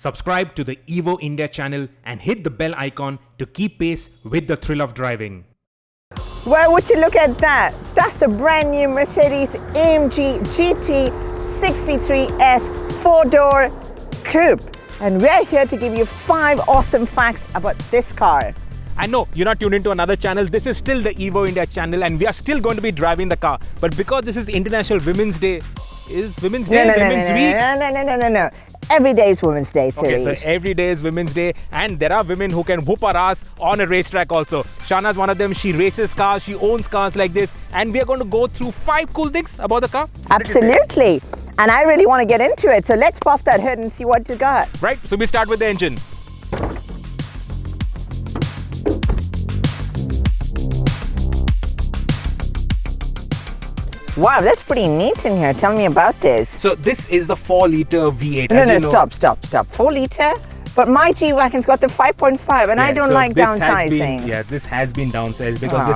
Subscribe to the Evo India channel and hit the bell icon to keep pace with the thrill of driving. Well, would you look at that? That's the brand new Mercedes-AMG GT 63S 4-door coupe. And we're here to give you 5 awesome facts about this car. And no, you're not tuned into another channel. This is still the Evo India channel and we are still going to be driving the car. But because this is International Women's Day, is Women's Day, Women's Week? No. Every day is Women's Day, Sirish. Okay, so every day is Women's Day and there are women who can whoop our ass on a racetrack also. Shana is one of them. She races cars, she owns cars like this, and we are going to go through 5 cool things about the car. Absolutely. And I really want to get into it. So let's pop that hood and see what you got. Right, so we start with the engine. Wow, that's pretty neat in here. Tell me about this. So this is the 4-liter V8. Stop. 4 litre? But my G-Wagon's got the 5.5 and I don't like downsizing. This has been downsized because you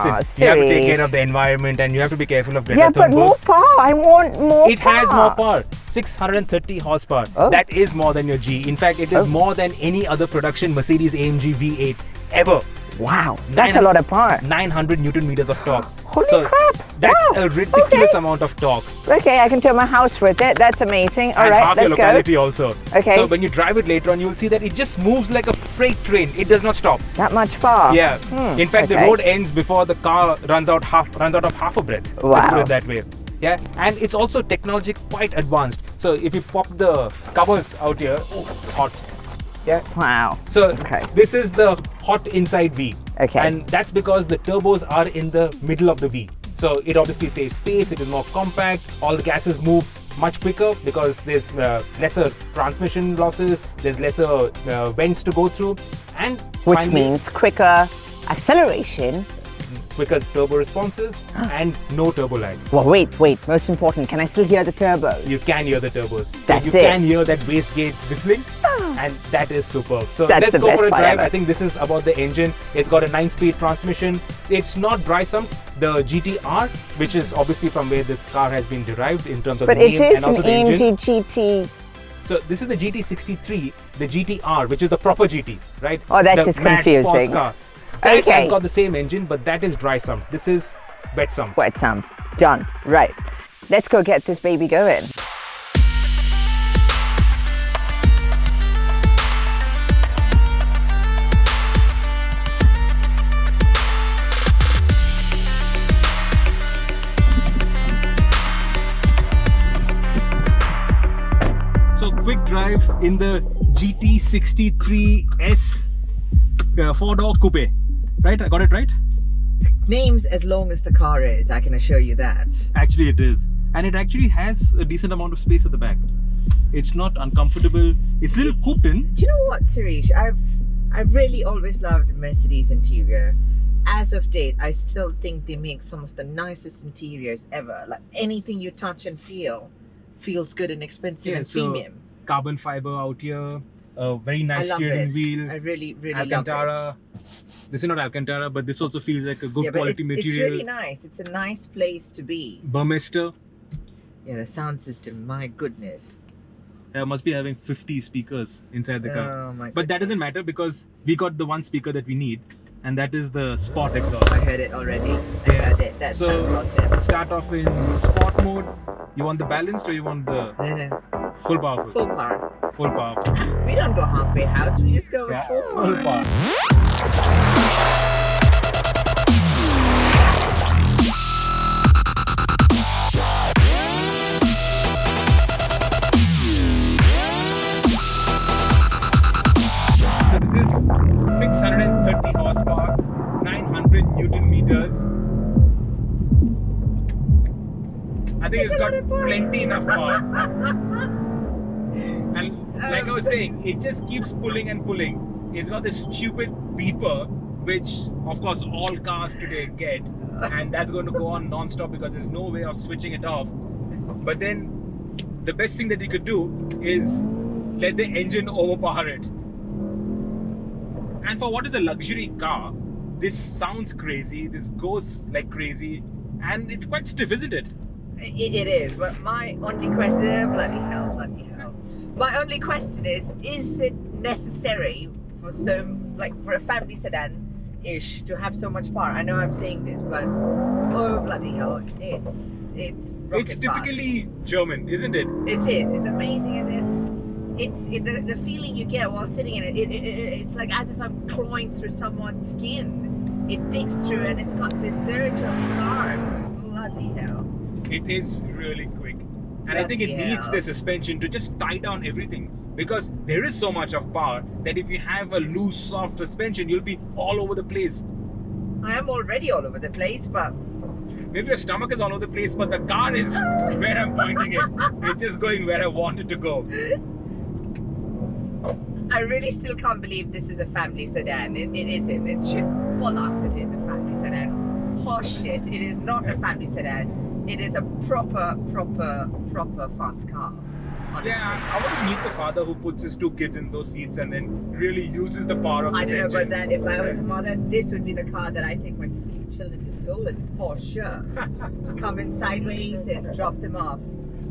have to take care of the environment and you have to be careful of Greta Thunberg. But more power. I want more power. It has more power. 630 horsepower. Oh. That is more than your G. In fact, it is more than any other production Mercedes-AMG V8 ever. Wow, that's a lot of power. 900 Newton meters of torque. Holy crap. That's a ridiculous amount of torque. Okay, I can turn my house with it. That's amazing. All right, let's half your locality also. Okay. So when you drive it later on, you will see that it just moves like a freight train. It does not stop. That much power? Yeah. In fact, the road ends before the car runs out of half a breath. Wow. Let's put it that way. Yeah, and it's also technology quite advanced. So if you pop the covers out here, it's hot. Yeah. Wow. So this is the hot inside V. Okay. And that's because the turbos are in the middle of the V. So it obviously saves space, it is more compact, all the gases move much quicker because there's lesser transmission losses, there's lesser vents to go through, and which means quicker acceleration, quicker turbo responses, and no turbo lag. Well, wait, most important, can I still hear the turbos? You can hear the turbos. That's you can hear that wastegate whistling, and that is superb. So let's go for a drive. I think this is about the engine. It's got a 9-speed transmission. It's not dry sump. The GTR, which is obviously from where this car has been derived in terms of the name and also the engine. But it is an AMG GT. So this is the GT63, the GTR, which is the proper GT, right? Oh, that's just confusing. Car. That has got the same engine, but that is dry sump. This is wet sump. Wet sump. Done. Right. Let's go get this baby going. So quick drive in the GT63S 4-door coupe. Right? I got it right? Name's as long as the car is, I can assure you that. Actually it is. And it actually has a decent amount of space at the back. It's not uncomfortable. It's a little cooped in. Do you know what, Sirish? I've really always loved Mercedes interior. As of date, I still think they make some of the nicest interiors ever. Like anything you touch and feel feels good and expensive and premium. Carbon fiber out here. A very nice steering wheel. I really Alcantara. love it. This is not Alcantara, but this also feels like a good quality material. It's really nice. It's a nice place to be. Burmester. Yeah, the sound system, my goodness. Must be having 50 speakers inside the car. Oh my goodness. But that doesn't matter because we got the one speaker that we need, and that is the Sport exhaust. I heard it already. I heard it. That sounds awesome. Start off in Sport mode. You want the balanced or you want the full powerful? Full power. Full power. We don't go halfway house, we just go with full power. So this is 630 horsepower, 900 Newton meters. I think it's got plenty enough power. And like I was saying, it just keeps pulling and pulling. It's got this stupid beeper, which of course all cars today get, and that's going to go on non-stop because there's no way of switching it off. But then the best thing that you could do is let the engine overpower it. And for what is a luxury car, this sounds crazy, this goes like crazy, and it's quite stiff, isn't it? It is, but my only question is bloody hell. My only question is it necessary for for a family sedan-ish to have so much power? I know I'm saying this, but oh bloody hell, it's rocket typically fast. German, isn't it? It is. It's amazing, and the feeling you get while sitting in it. It's like as if I'm clawing through someone's skin. It digs through, and it's got this surge of power. Bloody hell! It is really quick. And I think it needs the suspension to just tie down everything, because there is so much of power that if you have a loose, soft suspension, you'll be all over the place. I am already all over the place, but maybe your stomach is all over the place, but the car is where I'm pointing it. It's just going where I want it to go. I really still can't believe this is a family sedan. It isn't. It should bollocks. It is a family sedan. Horse shit. It is not a family sedan. It is a proper fast car. Honestly. Yeah, I want to meet the father who puts his 2 kids in those seats and then really uses the power of this engine. I don't know about that. If I was a mother, this would be the car that I take my children to school in, for sure. Come in sideways and drop them off.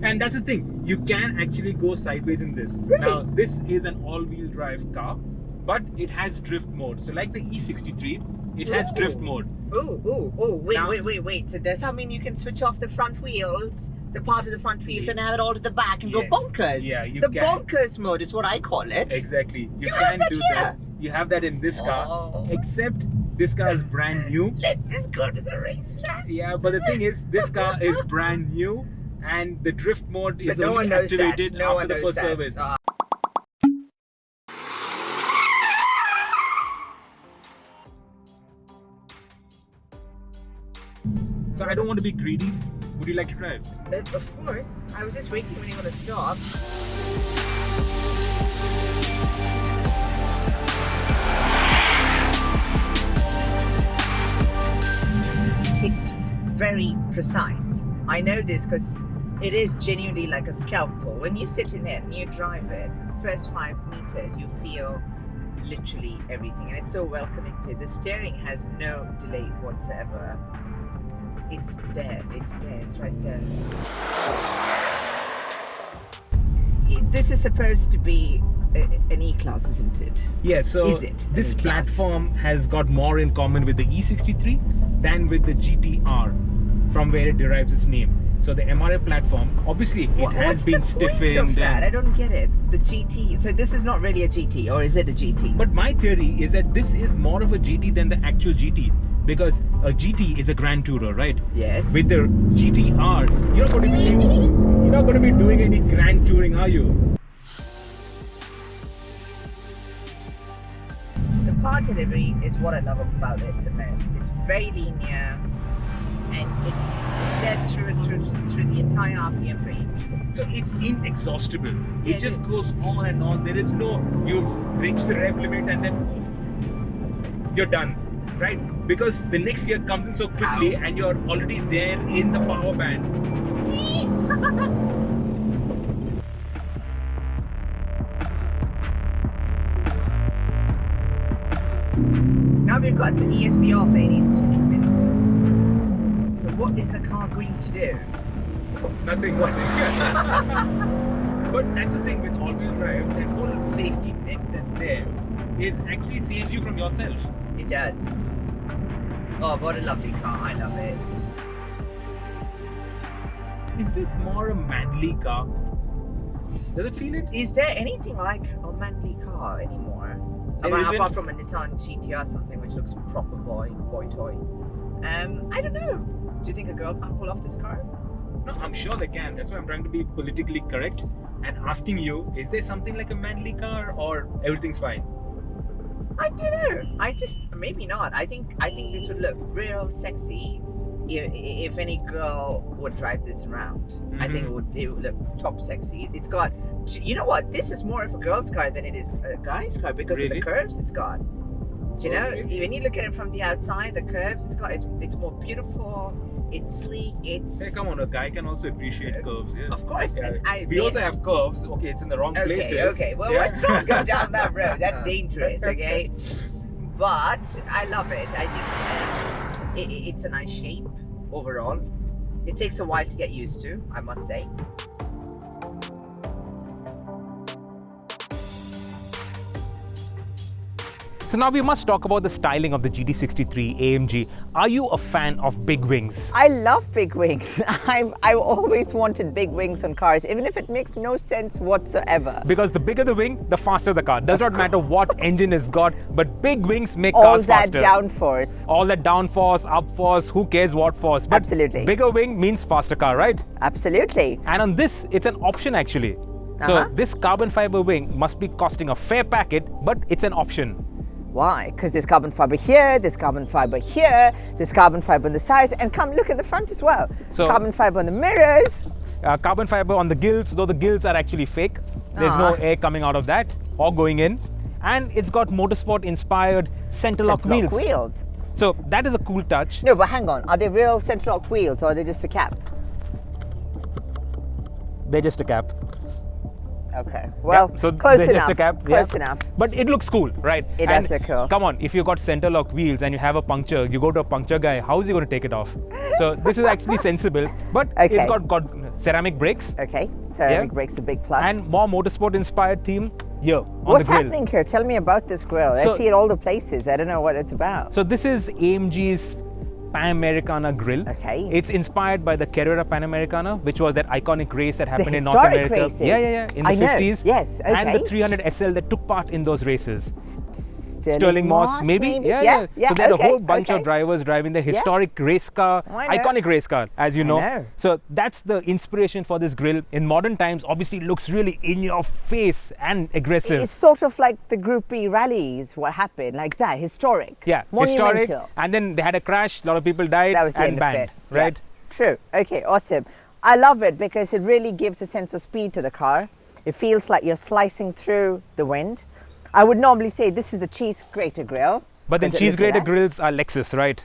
And that's the thing, you can actually go sideways in this. Really? Now, this is an all-wheel drive car, but it has drift mode. So like the E63, it has drift mode. Wait. So does that mean you can switch off the front wheels, the part of the front wheels, and have it all to the back and go bonkers? Yeah, you can. The bonkers mode is what I call it. Exactly. You can do that. You have that in this car, except this car is brand new. Let's just go to the racetrack. Yeah, but the thing is, this car is brand new, and the drift mode is only activated after the first service. So I don't want to be greedy. Would you like to drive? Of course. I was just waiting when you want to stop. It's very precise. I know this because it is genuinely like a scalpel. When you sit in it and you drive it, the first 5 meters you feel literally everything, and it's so well connected. The steering has no delay whatsoever. It's there, it's right there. This is supposed to be an E-Class, isn't it? Yeah, so is it this platform has got more in common with the E63 than with the GTR, from where it derives its name. So the MRA platform, obviously it has been stiffened. What's the point of that? I don't get it. The GT, so this is not really a GT, or is it a GT? But my theory is that this is more of a GT than the actual GT. Because a GT is a Grand Tourer, right? Yes. With the GTR, you're not going to be doing any Grand Touring, are you? The power delivery is what I love about it the most. It's very linear, and it's there through the entire RPM range. So it's inexhaustible. It just goes on and on. There is no, you've reached the rev limit and then you're done, right? Because the next gear comes in so quickly and you're already there in the power band. Now we've got the ESP off, ladies and gentlemen. So what is the car going to do? Nothing. But that's the thing with all-wheel drive, that whole safety net that's there is actually saves you from yourself. It does. Oh, what a lovely car. I love it. Is this more a manly car? Does it feel it? Is there anything like a manly car anymore? Apart from a Nissan GT or something, which looks proper boy toy. I don't know. Do you think a girl can't pull off this car? No, I'm sure they can. That's why I'm trying to be politically correct and asking you, is there something like a manly car or everything's fine? I don't know. Maybe not. I think this would look real sexy if any girl would drive this around. Mm-hmm. I think it would look top sexy. It's got, you know what? This is more of a girl's car than it is a guy's car because of the curves it's got. Do you know? Really? When you look at it from the outside, the curves it's got, it's more beautiful. It's sleek. It's. Hey, come on! A guy can also appreciate curves. Yeah. Of course. Yeah. We also have curves. Okay, it's in the wrong places. Okay. Well, let's not go down that road. That's dangerous. Okay. But I love it. I think it's a nice shape overall. It takes a while to get used to, I must say. So now we must talk about the styling of the GT63 AMG. Are you a fan of big wings? I love big wings. I've always wanted big wings on cars, even if it makes no sense whatsoever. Because the bigger the wing, the faster the car. Does not matter what engine it's got, but big wings make All cars that faster. downforce. All that downforce, upforce, who cares what force? But Absolutely. bigger wing means faster car, right? Absolutely. And on this, it's an option actually. So this carbon fiber wing must be costing a fair packet, but it's an option. Why? Because there's carbon fiber here, there's carbon fiber here, there's carbon fiber on the sides, and come look at the front as well. So, carbon fiber on the mirrors. Carbon fiber on the gills, though the gills are actually fake. There's no air coming out of that or going in. And it's got motorsport inspired center lock wheels. So that is a cool touch. No, but hang on. Are they real center lock wheels or are they just a cap? They're just a cap. Okay. Well, yeah, so close they're enough. Just a cap. Close yeah. enough. But it looks cool, right? It does look cool. Come on, if you got center lock wheels and you have a puncture, you go to a puncture guy, how is he going to take it off? So this is actually sensible, but it's got ceramic brakes. Okay. Ceramic brakes a big plus. And more motorsport inspired theme here on What's the grill. happening here? Tell me about this grill. So, I see it all the places. I don't know what it's about. So this is AMG's Panamericana grill. Okay. It's inspired by the Carrera Panamericana, which was that iconic race that happened in North historic America. Races. Yeah, in the 50s. Yes, okay. And the 300 SL that took part in those races. Sterling Moss, maybe? Yeah. So there's a whole bunch of drivers driving the historic race car, iconic race car, as you know. So that's the inspiration for this grill. In modern times, obviously it looks really in your face and aggressive. It's sort of like the Group B rallies, what happened, like that, historic. Yeah, monumental. Historic. And then they had a crash, a lot of people died that was the and end banned, of it. right? Yeah. True. Okay, awesome. I love it because it really gives a sense of speed to the car. It feels like you're slicing through the wind. I would normally say this is the cheese grater grill. But then cheese grater grills are Lexus, right?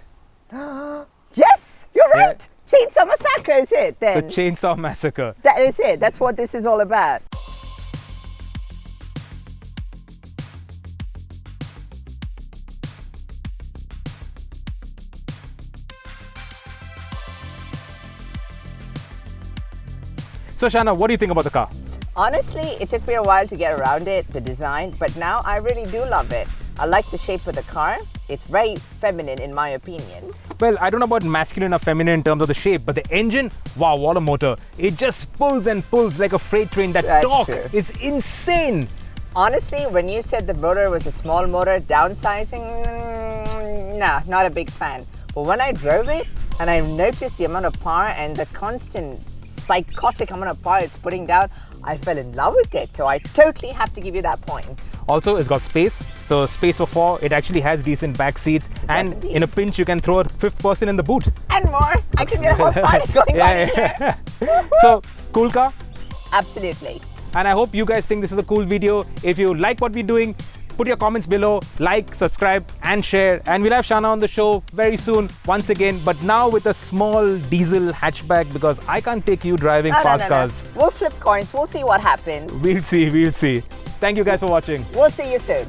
Yes, you're right. Chainsaw Massacre is it then? So Chainsaw Massacre. That is it. That's what this is all about. So Shana, what do you think about the car? Honestly, it took me a while to get around it, the design, but now I really do love it. I like the shape of the car. It's very feminine in my opinion. Well, I don't know about masculine or feminine in terms of the shape, but the engine, wow, what a motor. It just pulls and pulls like a freight train. That torque is insane. Honestly, when you said the motor was a small motor, downsizing, nah, not a big fan. But when I drove it and I noticed the amount of power and the constant psychotic amount of power it's putting down, I fell in love with it. So I totally have to give you that point. Also, it's got space. So space for 4. It actually has decent back seats. And in a pinch, you can throw a 5th person in the boot. And more. I can get a whole party going on here. So, cool car? Absolutely. And I hope you guys think this is a cool video. If you like what we're doing, put your comments below, like, subscribe and share. And we'll have Shana on the show very soon once again, but now with a small diesel hatchback because I can't take you driving fast cars. We'll flip coins. We'll see what happens. We'll see. Thank you guys for watching. We'll see you soon.